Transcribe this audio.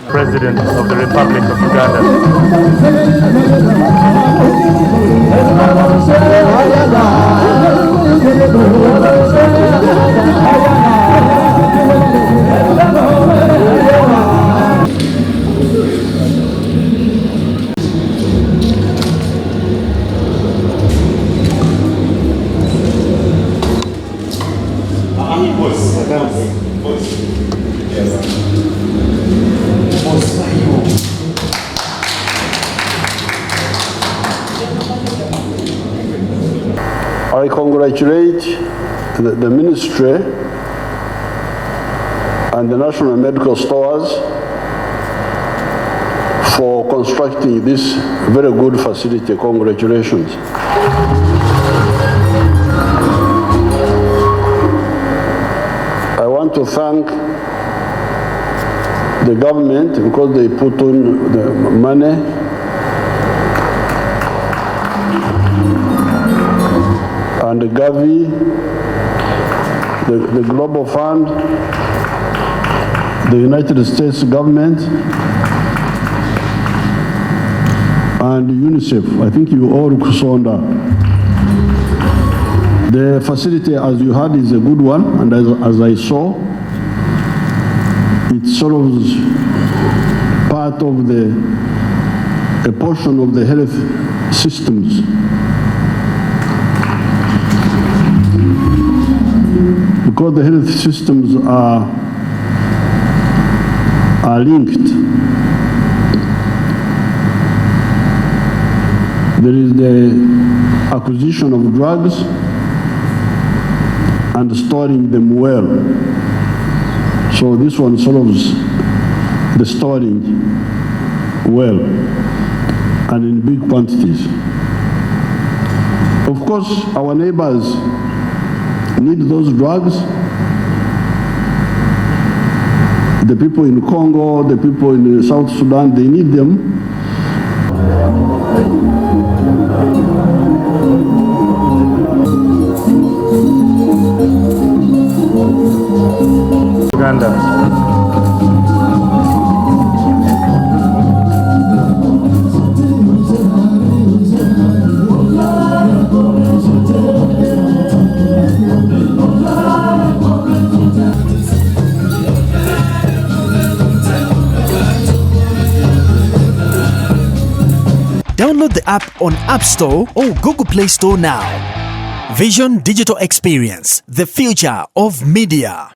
President of the Republic of Uganda. I congratulate the Ministry and the National Medical Stores for constructing this very good facility. Congratulations. I want to thank the government because they put on the money and the Gavi, the Global Fund, the United States government, and UNICEF. I think you all saw that. The facility, as you heard, is a good one, and as I saw, it serves part of a portion of the health systems. Because the health systems are linked. There is the acquisition of drugs and storing them well. So this one solves the storing well and in big quantities. Of course, our neighbors need those drugs. The people in Congo, the people in South Sudan, they need them. Uganda. Download the app on App Store or Google Play Store now. Vision Digital Experience, the future of media.